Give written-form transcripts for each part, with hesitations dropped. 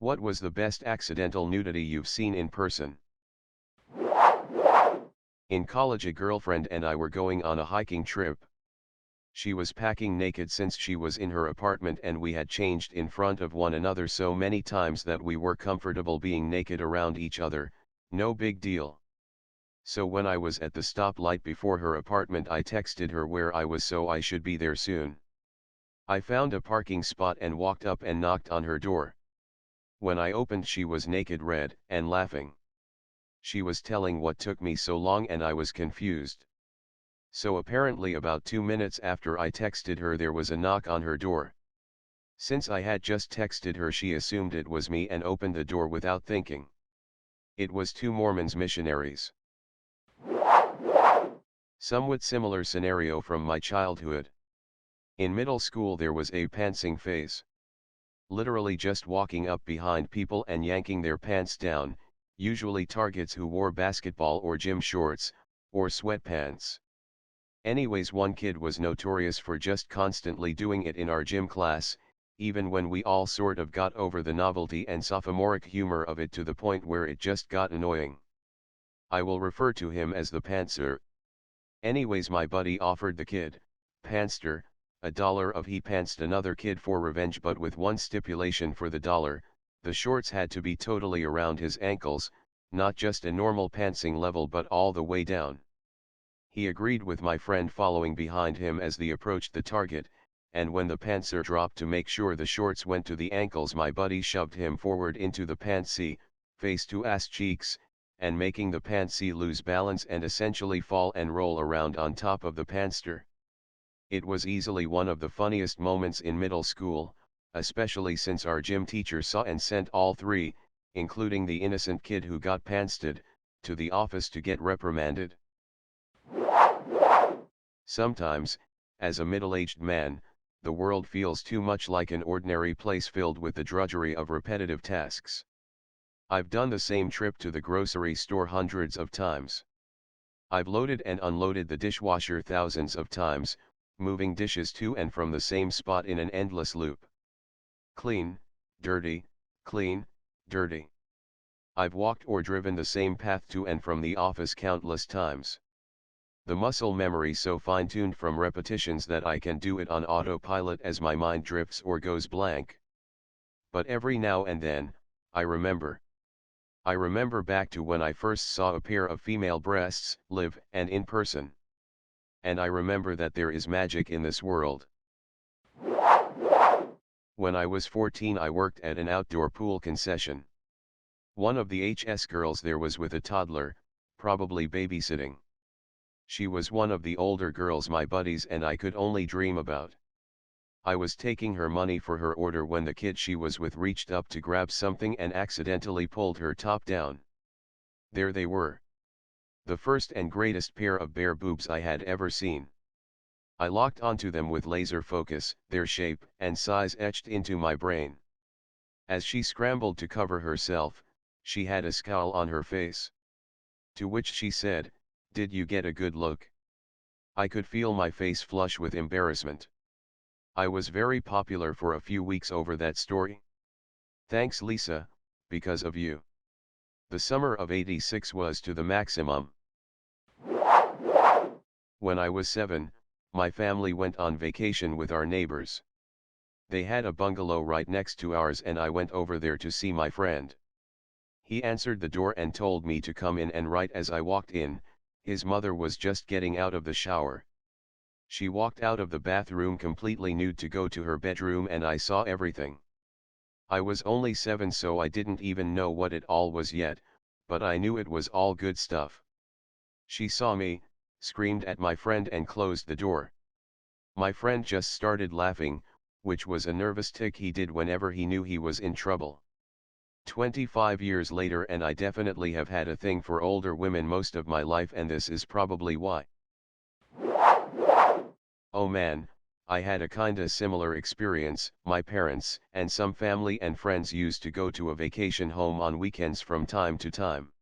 What was the best accidental nudity you've seen in person? In college, a girlfriend and I were going on a hiking trip. She was packing naked since she was in her apartment, and we had changed in front of one another so many times that we were comfortable being naked around each other, no big deal. So when I was at the stoplight before her apartment, I texted her where I was so I should be there soon. I found a parking spot and walked up and knocked on her door. When I opened, she was naked, red, and laughing. She was telling what took me so long and I was confused. So apparently about 2 minutes after I texted her, there was a knock on her door. Since I had just texted her, she assumed it was me and opened the door without thinking. It was two Mormons missionaries. Somewhat similar scenario from my childhood. In middle school there was a pantsing phase. Literally just walking up behind people and yanking their pants down, usually targets who wore basketball or gym shorts, or sweatpants. Anyways, one kid was notorious for just constantly doing it in our gym class, even when we all sort of got over the novelty and sophomoric humor of it to the point where it just got annoying. I will refer to him as the pantser. Anyways, my buddy offered the kid, pantster, $1 if he pantsed another kid for revenge, but with one stipulation for the dollar: the shorts had to be totally around his ankles, not just a normal pantsing level but all the way down. He agreed, with my friend following behind him as they approached the target, and when the pantser dropped to make sure the shorts went to the ankles, my buddy shoved him forward into the pantsy, face to ass cheeks, and making the pantsy lose balance and essentially fall and roll around on top of the pantster. It was easily one of the funniest moments in middle school, especially since our gym teacher saw and sent all three, including the innocent kid who got pantsed, to the office to get reprimanded. Sometimes, as a middle-aged man, the world feels too much like an ordinary place filled with the drudgery of repetitive tasks. I've done the same trip to the grocery store hundreds of times. I've loaded and unloaded the dishwasher thousands of times, moving dishes to and from the same spot in an endless loop. Clean, dirty, clean, dirty. I've walked or driven the same path to and from the office countless times. The muscle memory so fine-tuned from repetitions that I can do it on autopilot as my mind drifts or goes blank. But every now and then, I remember. I remember back to when I first saw a pair of female breasts, live and in person. And I remember that there is magic in this world. When I was 14, I worked at an outdoor pool concession. One of the HS girls there was with a toddler, probably babysitting. She was one of the older girls my buddies and I could only dream about. I was taking her money for her order when the kid she was with reached up to grab something and accidentally pulled her top down. There they were. The first and greatest pair of bare boobs I had ever seen. I locked onto them with laser focus, their shape and size etched into my brain. As she scrambled to cover herself, she had a scowl on her face. To which she said, "Did you get a good look?" I could feel my face flush with embarrassment. I was very popular for a few weeks over that story. Thanks, Lisa, because of you. The summer of '86 was to the maximum. When I was 7, my family went on vacation with our neighbors. They had a bungalow right next to ours and I went over there to see my friend. He answered the door and told me to come in, and right as I walked in, his mother was just getting out of the shower. She walked out of the bathroom completely nude to go to her bedroom and I saw everything. I was only 7, so I didn't even know what it all was yet, but I knew it was all good stuff. She saw me, screamed at my friend and closed the door. My friend just started laughing, which was a nervous tic he did whenever he knew he was in trouble. 25 years later and I definitely have had a thing for older women most of my life, and this is probably why. Oh man, I had a kinda similar experience. My parents and some family and friends used to go to a vacation home on weekends from time to time.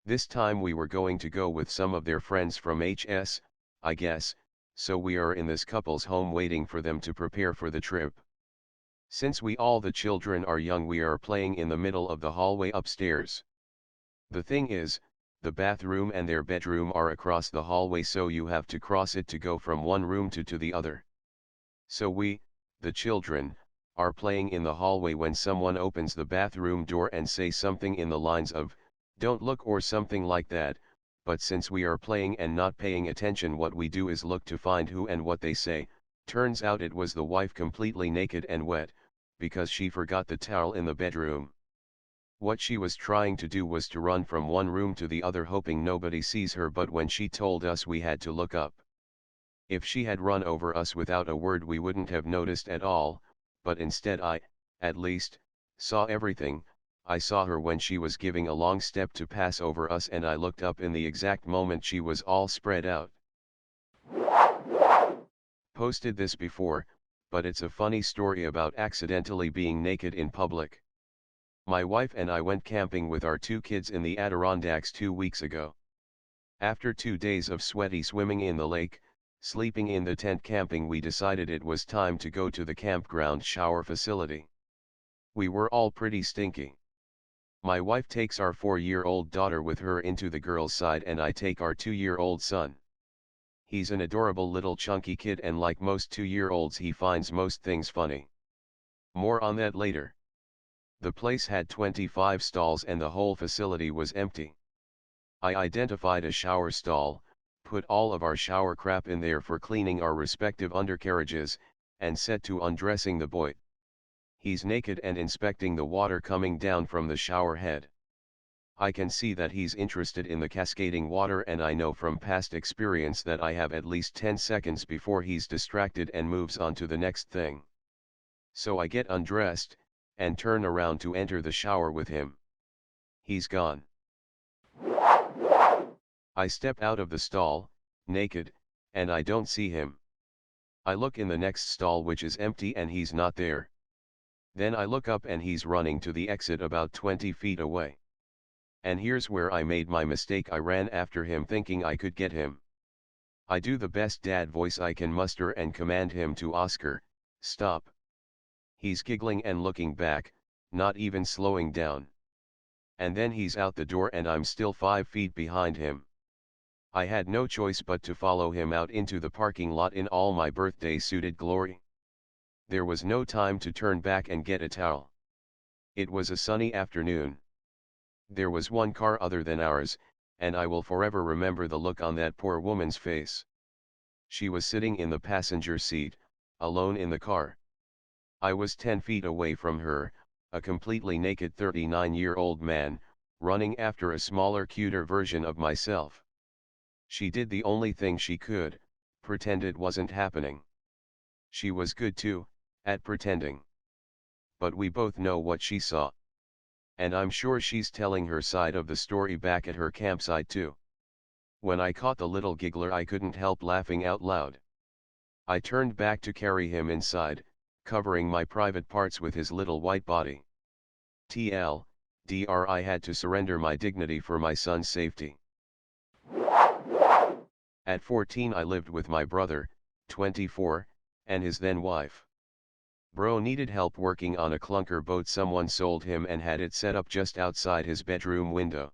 This time we were going to go with some of their friends from HS, I guess, so we are in this couple's home waiting for them to prepare for the trip. Since we all the children are young, we are playing in the middle of the hallway upstairs. The thing is, the bathroom and their bedroom are across the hallway, so you have to cross it to go from one room to the other. So we, the children, are playing in the hallway when someone opens the bathroom door and say something in the lines of, "Don't look," or something like that, but since we are playing and not paying attention, what we do is look to find who and what they say. Turns out it was the wife, completely naked and wet, because she forgot the towel in the bedroom. What she was trying to do was to run from one room to the other, hoping nobody sees her, but when she told us, we had to look up. If she had run over us without a word, we wouldn't have noticed at all, but instead I, at least, saw everything. I saw her when she was giving a long step to pass over us, and I looked up in the exact moment she was all spread out. Posted this before, but it's a funny story about accidentally being naked in public. My wife and I went camping with our 2 kids in the Adirondacks 2 weeks ago. After 2 days of sweaty swimming in the lake, sleeping in the tent, camping, we decided it was time to go to the campground shower facility. We were all pretty stinky. My wife takes our 4-year-old daughter with her into the girls' side, and I take our 2-year-old son. He's an adorable little chunky kid, and like most 2-year-olds, he finds most things funny. More on that later. The place had 25 stalls and the whole facility was empty. I identified a shower stall, put all of our shower crap in there for cleaning our respective undercarriages, and set to undressing the boy. He's naked and inspecting the water coming down from the shower head. I can see that he's interested in the cascading water, and I know from past experience that I have at least 10 seconds before he's distracted and moves on to the next thing. So I get undressed, and turn around to enter the shower with him. He's gone. I step out of the stall, naked, and I don't see him. I look in the next stall, which is empty, and he's not there. Then I look up and he's running to the exit about 20 feet away. And here's where I made my mistake. I ran after him thinking I could get him. I do the best dad voice I can muster and command him to Oscar, stop. He's giggling and looking back, not even slowing down. And then he's out the door and I'm still 5 feet behind him. I had no choice but to follow him out into the parking lot in all my birthday-suited glory. There was no time to turn back and get a towel. It was a sunny afternoon. There was one car other than ours, and I will forever remember the look on that poor woman's face. She was sitting in the passenger seat, alone in the car. I was 10 feet away from her, a completely naked 39-year-old man, running after a smaller, cuter version of myself. She did the only thing she could, pretend it wasn't happening. She was good too, at pretending. But we both know what she saw. And I'm sure she's telling her side of the story back at her campsite too. When I caught the little giggler, I couldn't help laughing out loud. I turned back to carry him inside, covering my private parts with his little white body. TLDR, I had to surrender my dignity for my son's safety. At 14 I lived with my brother, 24, and his then wife. Bro needed help working on a clunker boat someone sold him and had it set up just outside his bedroom window.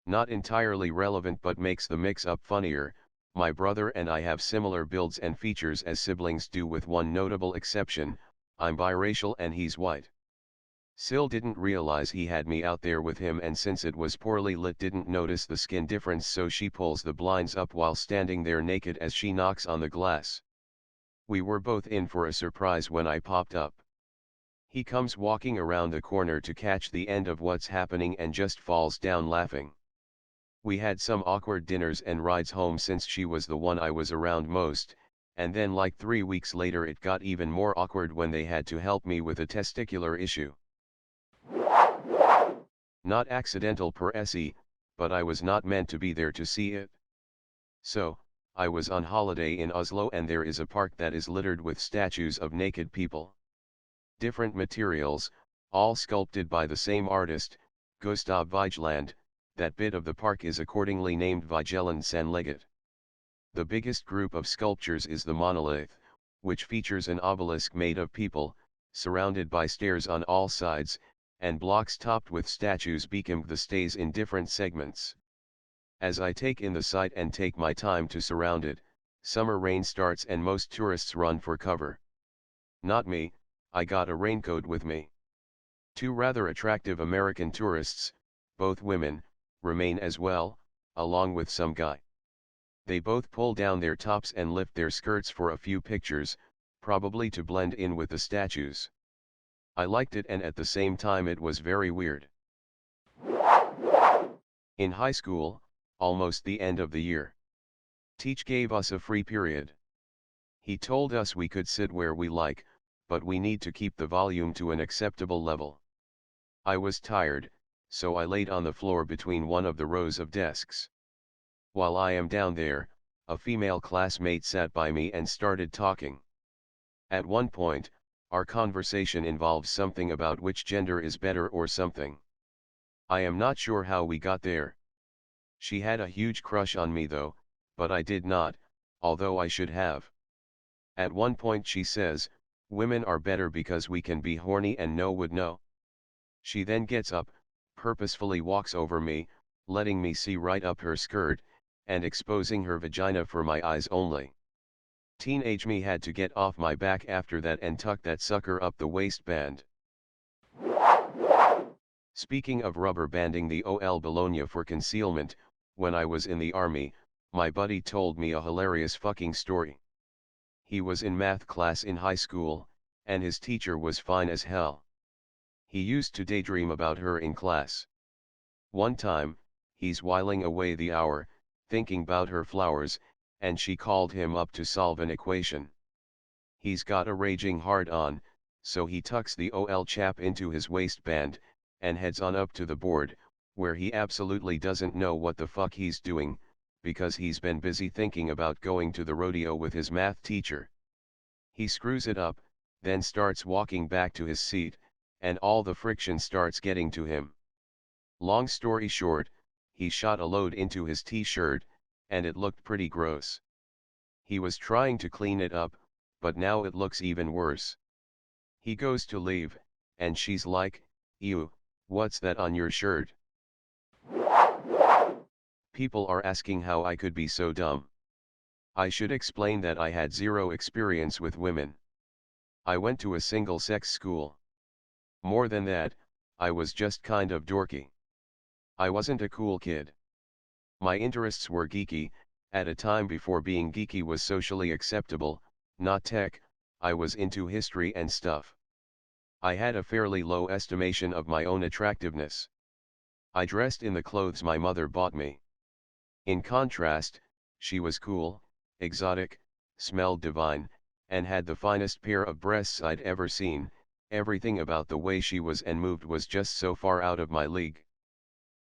Not entirely relevant but makes the mix-up funnier. My brother and I have similar builds and features as siblings do, with one notable exception: I'm biracial and he's white. Sil didn't realize he had me out there with him, and since it was poorly lit didn't notice the skin difference, so she pulls the blinds up while standing there naked as she knocks on the glass. We were both in for a surprise when I popped up. He comes walking around the corner to catch the end of what's happening and just falls down laughing. We had some awkward dinners and rides home since she was the one I was around most, and then like 3 weeks later it got even more awkward when they had to help me with a testicular issue. Not accidental per se, but I was not meant to be there to see it. So, I was on holiday in Oslo, and there is a park that is littered with statues of naked people. Different materials, all sculpted by the same artist, Gustav Vigeland. That bit of the park is accordingly named Vigelandsanlegget. The biggest group of sculptures is the monolith, which features an obelisk made of people, surrounded by stairs on all sides, and blocks topped with statues become the stays in different segments. As I take in the sight and take my time to surround it, summer rain starts and most tourists run for cover. Not me, I got a raincoat with me. Two rather attractive American tourists, both women, remain as well, along with some guy. They both pull down their tops and lift their skirts for a few pictures, probably to blend in with the statues. I liked it and at the same time it was very weird. In high school, almost the end of the year, Teach gave us a free period. He told us we could sit where we like, but we need to keep the volume to an acceptable level. I was tired, so I laid on the floor between one of the rows of desks. While I am down there, a female classmate sat by me and started talking. At one point, our conversation involves something about which gender is better or something. I am not sure how we got there. She had a huge crush on me though, but I did not, although I should have. At one point she says, "Women are better because we can be horny and no would know." She then gets up, purposefully walks over me, letting me see right up her skirt, and exposing her vagina for my eyes only. Teenage me had to get off my back after that and tuck that sucker up the waistband. Speaking of rubber banding the OL Bologna for concealment, when I was in the army, my buddy told me a hilarious fucking story. He was in math class in high school, and his teacher was fine as hell. He used to daydream about her in class. One time, he's whiling away the hour, thinking about her flowers, and she called him up to solve an equation. He's got a raging hard on, so he tucks the OL chap into his waistband, and heads on up to the board, where he absolutely doesn't know what the fuck he's doing, because he's been busy thinking about going to the rodeo with his math teacher. He screws it up, then starts walking back to his seat, and all the friction starts getting to him. Long story short, he shot a load into his t-shirt, and it looked pretty gross. He was trying to clean it up, but now it looks even worse. He goes to leave, and she's like, "Ew, what's that on your shirt?" People are asking how I could be so dumb. I should explain that I had zero experience with women. I went to a single-sex school. More than that, I was just kind of dorky. I wasn't a cool kid. My interests were geeky, at a time before being geeky was socially acceptable, not tech. I was into history and stuff. I had a fairly low estimation of my own attractiveness. I dressed in the clothes my mother bought me. In contrast, she was cool, exotic, smelled divine, and had the finest pair of breasts I'd ever seen. Everything about the way she was and moved was just so far out of my league.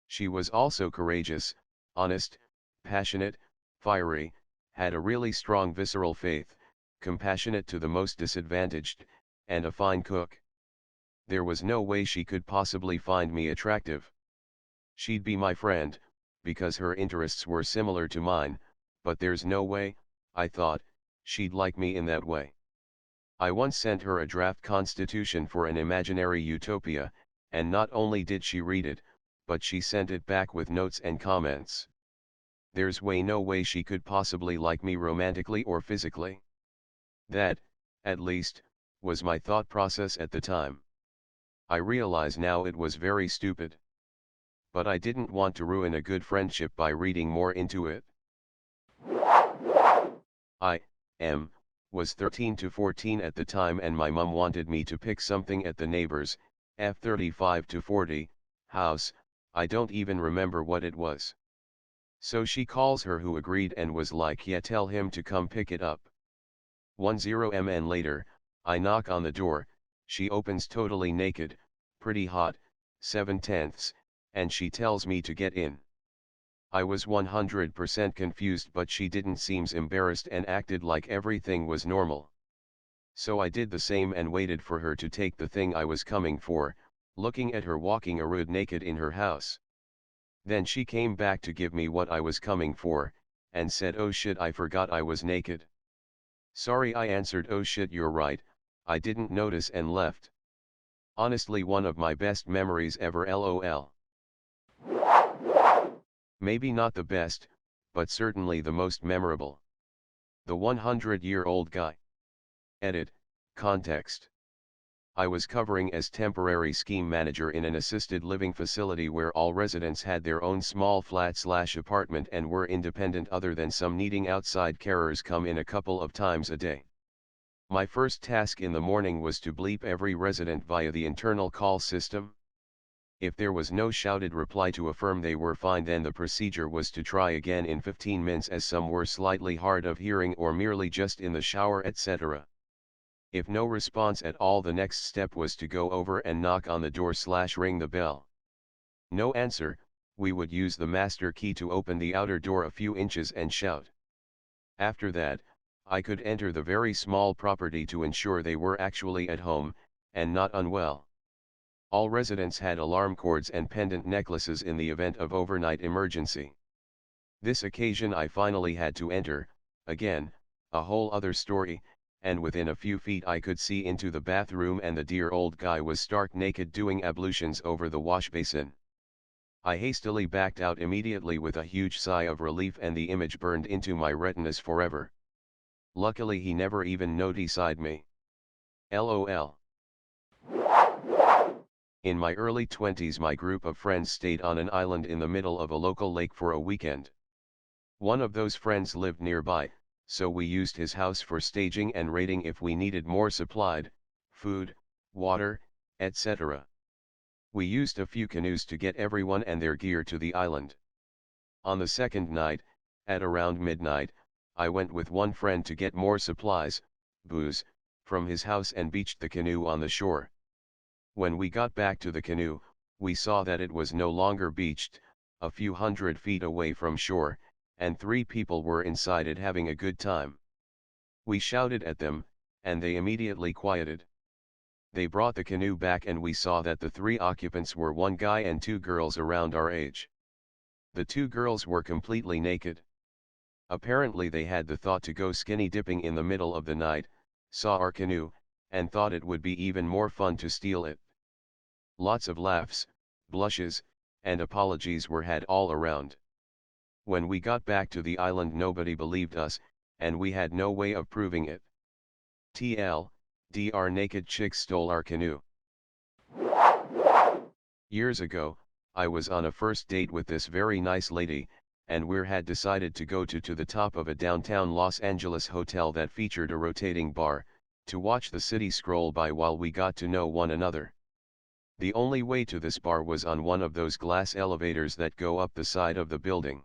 She was also courageous, honest, passionate, fiery, had a really strong visceral faith, compassionate to the most disadvantaged, and a fine cook. There was no way she could possibly find me attractive. She'd be my friend, because her interests were similar to mine, but there's no way, I thought, she'd like me in that way. I once sent her a draft constitution for an imaginary utopia, and not only did she read it, but she sent it back with notes and comments. There's no way she could possibly like me romantically or physically. That, at least, was my thought process at the time. I realize now it was very stupid. But I didn't want to ruin a good friendship by reading more into it. I was 13 to 14 at the time and my mum wanted me to pick something at the neighbor's, F35 to 40, house. I don't even remember what it was. So she calls her who agreed and was like, "Yeah, tell him to come pick it up." 10 later, I knock on the door, she opens totally naked, pretty hot, 7/10, and she tells me to get in. I was 100% confused, but she didn't seem embarrassed and acted like everything was normal. So I did the same and waited for her to take the thing I was coming for, looking at her walking around naked in her house. Then she came back to give me what I was coming for, and said, "Oh shit, I forgot I was naked." "Sorry," I answered. "Oh shit, you're right, I didn't notice and left. Honestly, one of my best memories ever, lol. Maybe not the best, but certainly the most memorable. The 100-year-old guy. Edit, context. I was covering as temporary scheme manager in an assisted living facility where all residents had their own small flat/apartment and were independent other than some needing outside carers come in a couple of times a day. My first task in the morning was to bleep every resident via the internal call system. If there was no shouted reply to affirm they were fine, then the procedure was to try again in 15 minutes, as some were slightly hard of hearing or merely just in the shower, etc. If no response at all, the next step was to go over and knock on the door/ring the bell. No answer, we would use the master key to open the outer door a few inches and shout. After that, I could enter the very small property to ensure they were actually at home, and not unwell. All residents had alarm cords and pendant necklaces in the event of overnight emergency. This occasion I finally had to enter, again, a whole other story, and within a few feet I could see into the bathroom, and the dear old guy was stark naked doing ablutions over the wash basin. I hastily backed out immediately with a huge sigh of relief, and the image burned into my retinas forever. Luckily he never even notified me. LOL. In my early 20s, my group of friends stayed on an island in the middle of a local lake for a weekend. One of those friends lived nearby, so we used his house for staging and raiding if we needed more supplied, food, water, etc. We used a few canoes to get everyone and their gear to the island. On the second night, at around midnight, I went with one friend to get more supplies, booze, from his house and beached the canoe on the shore. When we got back to the canoe, we saw that it was no longer beached, a few hundred feet away from shore, and 3 people were inside it having a good time. We shouted at them, and they immediately quieted. They brought the canoe back and we saw that the 3 occupants were 1 guy and 2 girls around our age. The 2 girls were completely naked. Apparently they had the thought to go skinny dipping in the middle of the night, saw our canoe, and thought it would be even more fun to steal it. Lots of laughs, blushes, and apologies were had all around. When we got back to the island, nobody believed us, and we had no way of proving it. Our naked chicks stole our canoe. Years ago, I was on a first date with this very nice lady, and we had decided to go to the top of a downtown Los Angeles hotel that featured a rotating bar, to watch the city scroll by while we got to know one another. The only way to this bar was on one of those glass elevators that go up the side of the building.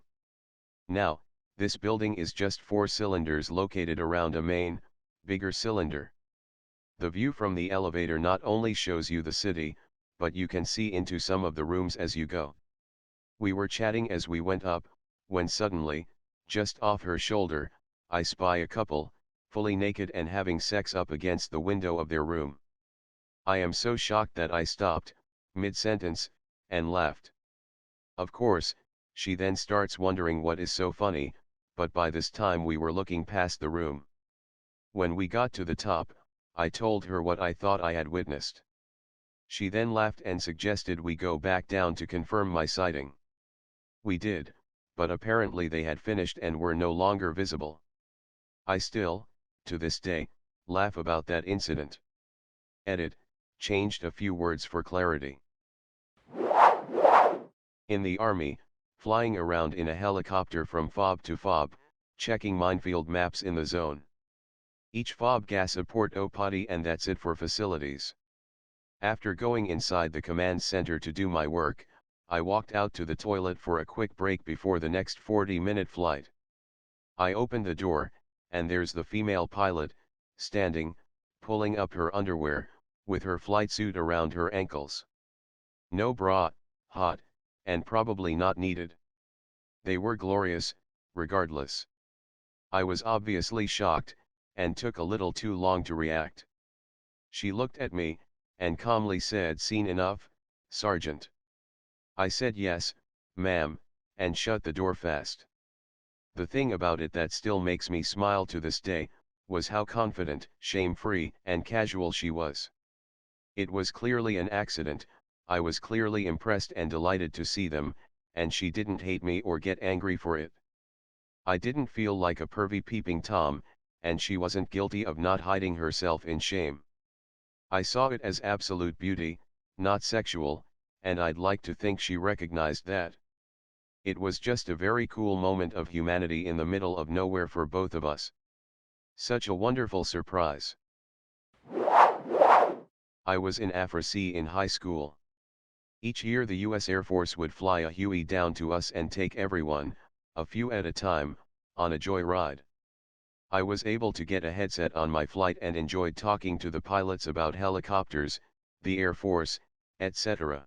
Now, this building is just 4 cylinders located around a main, bigger cylinder. The view from the elevator not only shows you the city, but you can see into some of the rooms as you go. We were chatting as we went up, when suddenly, just off her shoulder, I spy a couple, fully naked and having sex up against the window of their room. I am so shocked that I stopped, mid-sentence, and laughed. Of course, she then starts wondering what is so funny, but by this time we were looking past the room. When we got to the top, I told her what I thought I had witnessed. She then laughed and suggested we go back down to confirm my sighting. We did, but apparently they had finished and were no longer visible. I still, to this day, laugh about that incident. Edit, changed a few words for clarity. In the army, flying around in a helicopter from fob to fob, checking minefield maps in the zone. Each fob gas a port o potty, and that's it for facilities. After going inside the command center to do my work, I walked out to the toilet for a quick break before the next 40-minute flight. I opened the door, and there's the female pilot, standing, pulling up her underwear, with her flight suit around her ankles. No bra, hot, and probably not needed. They were glorious, regardless. I was obviously shocked, and took a little too long to react. She looked at me, and calmly said, "Seen enough, Sergeant?" I said yes, ma'am, and shut the door fast. The thing about it that still makes me smile to this day, was how confident, shame-free, and casual she was. It was clearly an accident. I was clearly impressed and delighted to see them, and she didn't hate me or get angry for it. I didn't feel like a pervy peeping Tom, and she wasn't guilty of not hiding herself in shame. I saw it as absolute beauty, not sexual, and I'd like to think she recognized that. It was just a very cool moment of humanity in the middle of nowhere for both of us. Such a wonderful surprise. I was in AFRC in high school. Each year the US Air Force would fly a Huey down to us and take everyone, a few at a time, on a joyride. I was able to get a headset on my flight and enjoyed talking to the pilots about helicopters, the Air Force, etc.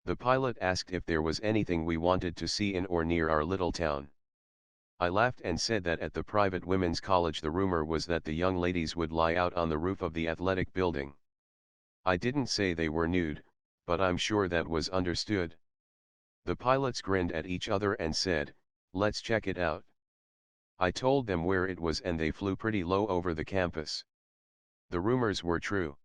The pilot asked if there was anything we wanted to see in or near our little town. I laughed and said that at the private women's college the rumor was that the young ladies would lie out on the roof of the athletic building. I didn't say they were nude, but I'm sure that was understood. The pilots grinned at each other and said, "Let's check it out." I told them where it was and they flew pretty low over the campus. The rumors were true.